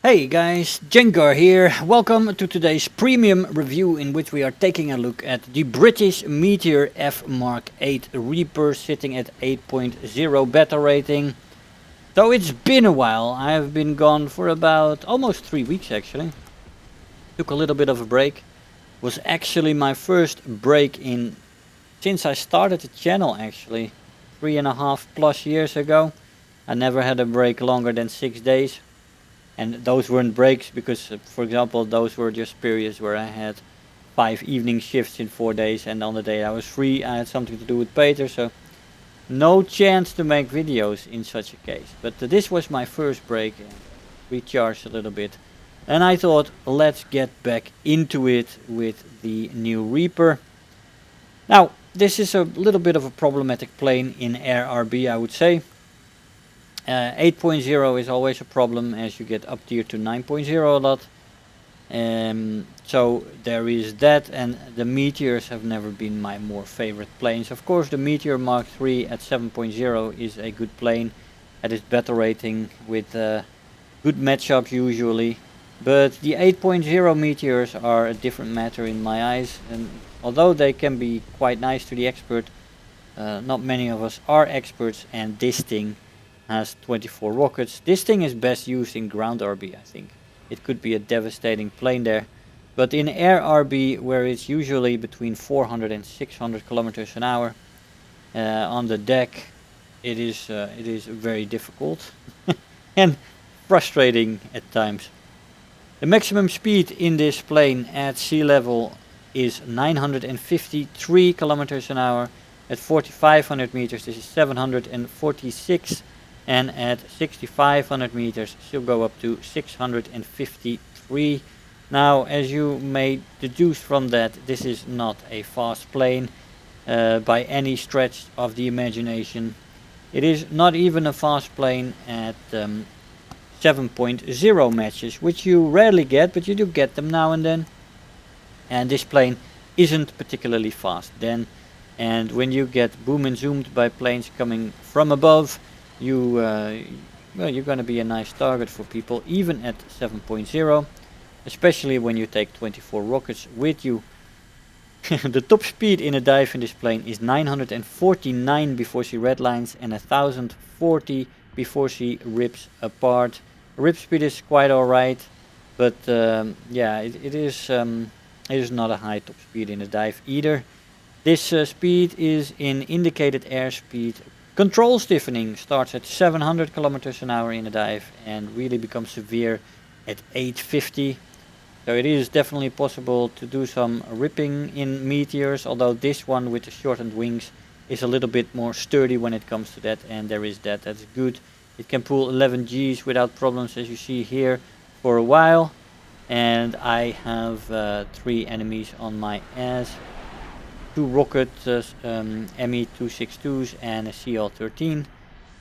Hey guys, Jengar here. Welcome to today's premium review in which we are taking a look at the British Meteor F Mark 8 Reaper sitting at 8.0 beta rating. So it's been a while. I have been gone for about almost 3 weeks actually. Took a little bit of a break. Was actually my first break in since I started the channel actually 3.5+ years ago. I never had a break longer than 6 days. And those weren't breaks because, for example, those were just periods where I had 5 evening shifts in 4 days, and on the day I was free I had something to do with Peter, so no chance to make videos in such a case. But this was my first break and recharged a little bit. And I thought, let's get back into it with the new Reaper. Now, this is a little bit of a problematic plane in Air RB, I would say. 8.0 is always a problem as you get up tier to 9.0 a lot. So there is that, and the Meteors have never been my more favorite planes. Of course, the Meteor Mark 3 at 7.0 is a good plane at its beta rating with good matchups usually. But the 8.0 Meteors are a different matter in my eyes, and although they can be quite nice to the expert, not many of us are experts, and this thing has 24 rockets. This thing is best used in ground RB, I think. It could be a devastating plane there. But in air RB, where it's usually between 400 and 600 kilometers an hour, on the deck, it is very difficult and frustrating at times. The maximum speed in this plane at sea level is 953 kilometers an hour. At 4,500 meters, this is 746. And at 6,500 meters she'll go up to 653. Now, as you may deduce from that, this is not a fast plane by any stretch of the imagination. It is not even a fast plane at 7.0 matches, which you rarely get, but you do get them now and then. And this plane isn't particularly fast then, and when you get boom and zoomed by planes coming from above, you're going to be a nice target for people even at 7.0, especially when you take 24 rockets with you. The top speed in a dive in this plane is 949 before she redlines and 1040 before she rips apart. Rip speed is quite alright, but yeah, it is not a high top speed in a dive either. This speed is in indicated airspeed. Control stiffening starts at 700 kilometers an hour in a dive and really becomes severe at 850. So it is definitely possible to do some ripping in Meteors, although this one with the shortened wings is a little bit more sturdy when it comes to that, and there is that. That's good. It can pull 11 Gs without problems, as you see here, for a while. And I have 3 enemies on my ass. 2 rocket Me-262s and a CL-13,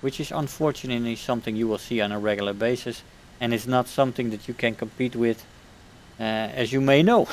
which is unfortunately something you will see on a regular basis, and it's not something that you can compete with, as you may know.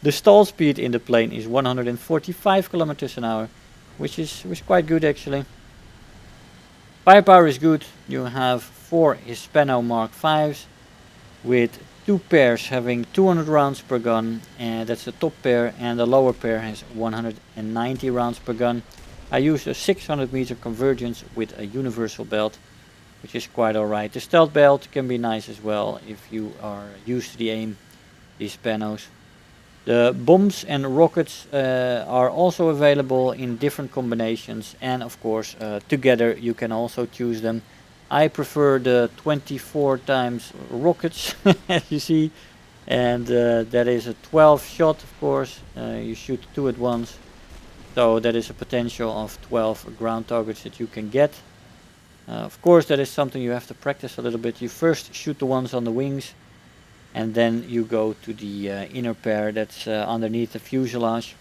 The stall speed in the plane is 145 kilometers an hour, which is quite good actually. Firepower is good. You have 4 Hispano Mark 5s with 2 pairs having 200 rounds per gun, and that's the top pair, and the lower pair has 190 rounds per gun. I use a 600 meter convergence with a universal belt, which is quite alright. The stealth belt can be nice as well if you are used to the aim, these panos. The bombs and rockets are also available in different combinations, and of course together you can also choose them. I prefer the 24 times rockets, as you see, and that is a 12 shot, of course. You shoot 2 at once, so that is a potential of 12 ground targets that you can get. Of course, that is something you have to practice a little bit. You first shoot the ones on the wings, and then you go to the inner pair that's underneath the fuselage.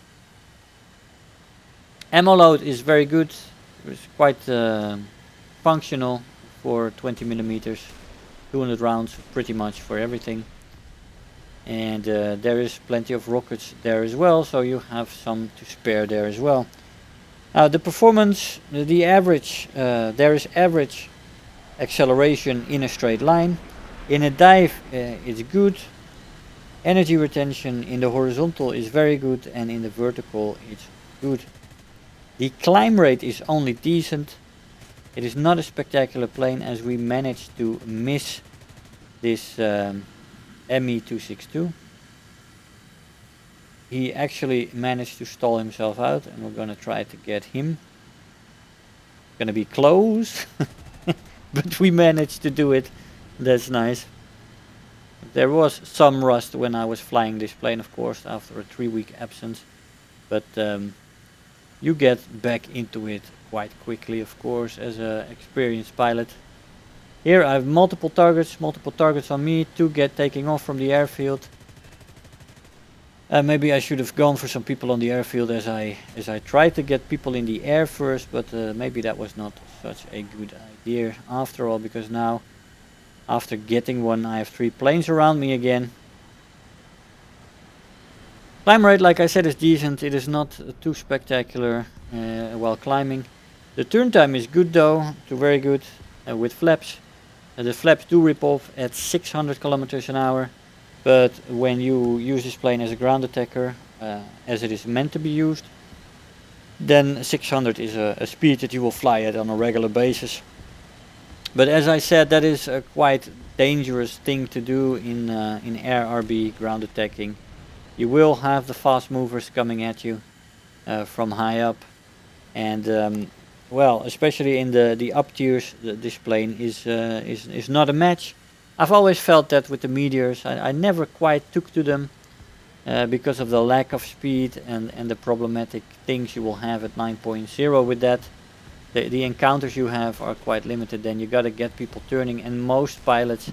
Ammo load is very good. It's quite functional for 20 millimeters, 200 rounds pretty much for everything. And there is plenty of rockets there as well, so you have some to spare there as well. The performance, the average, there is average acceleration in a straight line. In a dive it's good. Energy retention in the horizontal is very good, and in the vertical it's good. The climb rate is only decent. It is not a spectacular plane, as we managed to miss this ME262. He actually managed to stall himself out, and we're gonna try to get him. Gonna be close, but we managed to do it. That's nice. There was some rust when I was flying this plane, of course, after a 3-week absence, but you get back into it quite quickly, of course, as an experienced pilot. Here I have multiple targets on me to get taking off from the airfield. Maybe I should have gone for some people on the airfield, as I tried to get people in the air first, but maybe that was not such a good idea after all, because now, after getting one, I have 3 planes around me again. Climb rate, like I said, is decent. It is not too spectacular while climbing. The turn time is good though, very good with flaps. The flaps do rip off at 600 kilometers an hour, but when you use this plane as a ground attacker, as it is meant to be used, then 600 is a speed that you will fly at on a regular basis. But as I said, that is a quite dangerous thing to do in air RB ground attacking. You will have the fast movers coming at you from high up, and well, especially in the up tiers, this plane is not a match. I've always felt that with the Meteors. I never quite took to them because of the lack of speed and the problematic things you will have at 9.0 with that. The encounters you have are quite limited. Then you gotta get people turning, and most pilots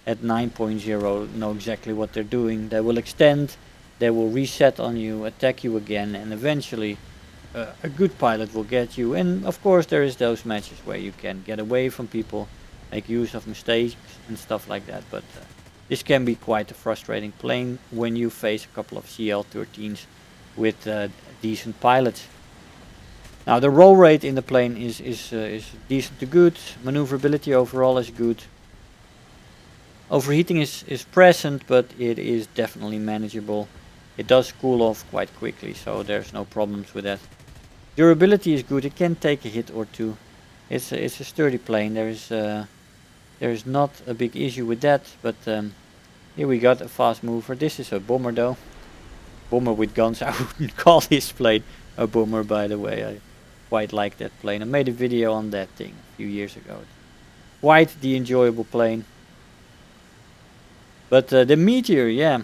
at 9.0 know exactly what they're doing. They will extend, they will reset on you, attack you again, and eventually a good pilot will get you. And of course there is those matches where you can get away from people, make use of mistakes and stuff like that, but this can be quite a frustrating plane when you face a couple of CL-13s with decent pilots. Now the roll rate in the plane is decent to good. Maneuverability overall is good. Overheating is present, but it is definitely manageable. It does cool off quite quickly, so there's no problems with that. Durability is good. It can take a hit or two. It's a sturdy plane. There is not a big issue with that. But here we got a fast mover. This is a bomber though. Bomber with guns. I wouldn't call this plane a bomber, by the way. I quite like that plane. I made a video on that thing a few years ago. Quite the enjoyable plane. But the Meteor, yeah.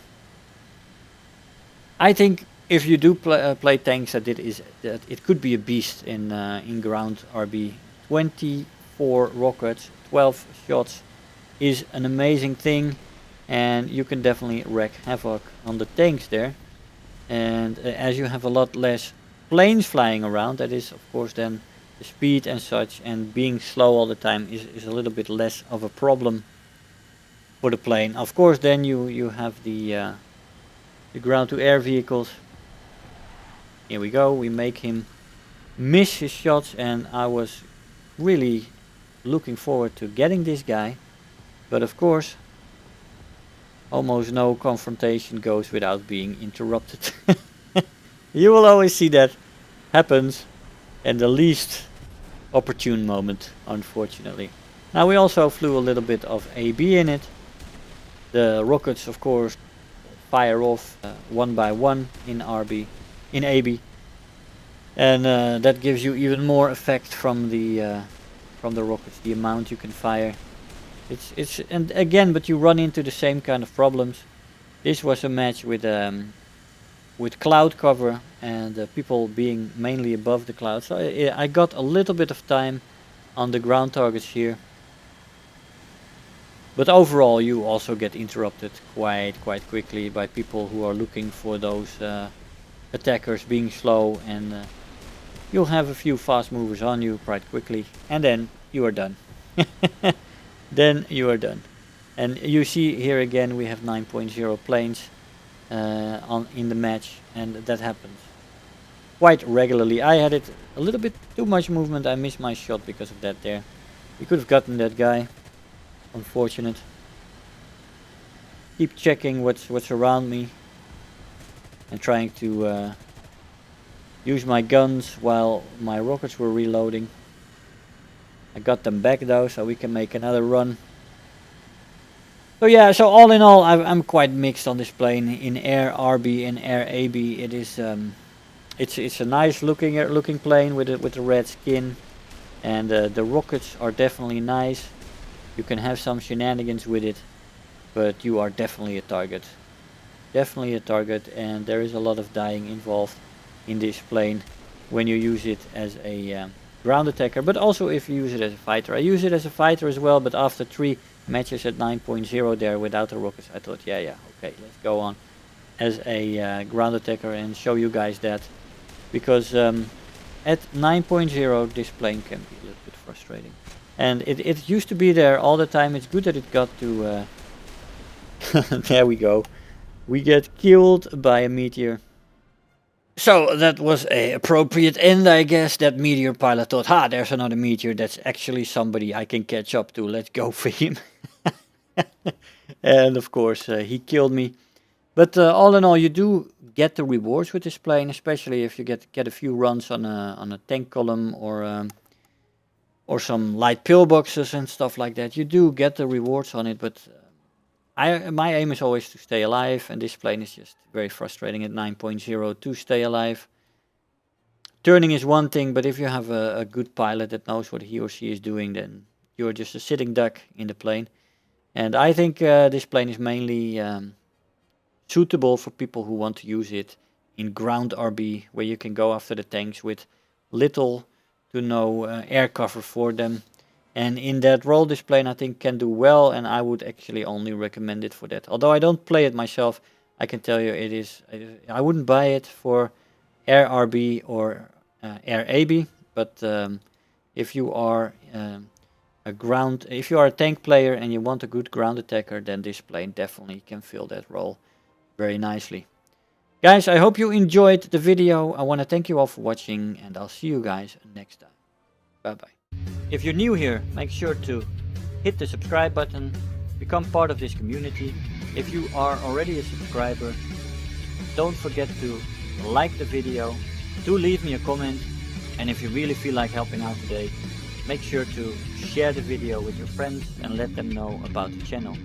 I think if you do play tanks, that it could be a beast in ground RB. 24 rockets, 12 shots is an amazing thing, and you can definitely wreak havoc on the tanks there. And as you have a lot less planes flying around, that is of course then the speed and such, and being slow all the time is a little bit less of a problem for the plane. Of course then you have the ground to air vehicles. Here we go, we make him miss his shots, and I was really looking forward to getting this guy, but of course almost no confrontation goes without being interrupted. You will always see that happens in the least opportune moment, unfortunately. Now we also flew a little bit of AB in it. The rockets of course fire off one by one in AB, and that gives you even more effect from the rockets, the amount you can fire. It's and again, but you run into the same kind of problems. This was a match with cloud cover and people being mainly above the clouds. So I got a little bit of time on the ground targets here. But overall you also get interrupted quite quickly by people who are looking for those attackers being slow, and you'll have a few fast movers on you quite quickly, and then you are done. Then you are done. And you see here again we have 9.0 planes in the match, and that happens quite regularly. I had it a little bit too much movement. I missed my shot because of that there. We could have gotten that guy. Unfortunate. keep checking what's around me and trying to use my guns while my rockets were reloading. I got them back though, so we can make another run. So yeah, so all in all, I'm quite mixed on this plane. In air RB and air AB, it is it's a nice looking plane with the red skin, and the rockets are definitely nice. You can have some shenanigans with it, but you are definitely a target. Definitely a target, and there is a lot of dying involved in this plane when you use it as a ground attacker, but also if you use it as a fighter. I use it as a fighter as well, but after 3 matches at 9.0 there without the rockets, I thought, yeah, okay, let's go on as a ground attacker and show you guys that, because at 9.0 this plane can be a little bit frustrating, and it used to be there all the time. It's good that it got to there we go, we get killed by a meteor. So that was a appropriate end, I guess. That meteor pilot thought, ha, there's another meteor, that's actually somebody I can catch up to, let's go for him. And of course he killed me. But all in all, you do get the rewards with this plane, especially if you get a few runs on a tank column or some light pillboxes and stuff like that. You do get the rewards on it, but my aim is always to stay alive, and this plane is just very frustrating at 9.0 to stay alive. Turning is one thing, but if you have a good pilot that knows what he or she is doing, then you're just a sitting duck in the plane. And I think this plane is mainly suitable for people who want to use it in ground RB, where you can go after the tanks with little to no air cover for them. And in that role, this plane I think can do well, and I would actually only recommend it for that. Although I don't play it myself, I can tell you I wouldn't buy it for air RB or air AB. But if you are if you are a tank player and you want a good ground attacker, then this plane definitely can fill that role very nicely. Guys, I hope you enjoyed the video. I want to thank you all for watching, and I'll see you guys next time. Bye bye. If you're new here, make sure to hit the subscribe button, become part of this community. If you are already a subscriber, don't forget to like the video, do leave me a comment, and if you really feel like helping out today, make sure to share the video with your friends and let them know about the channel.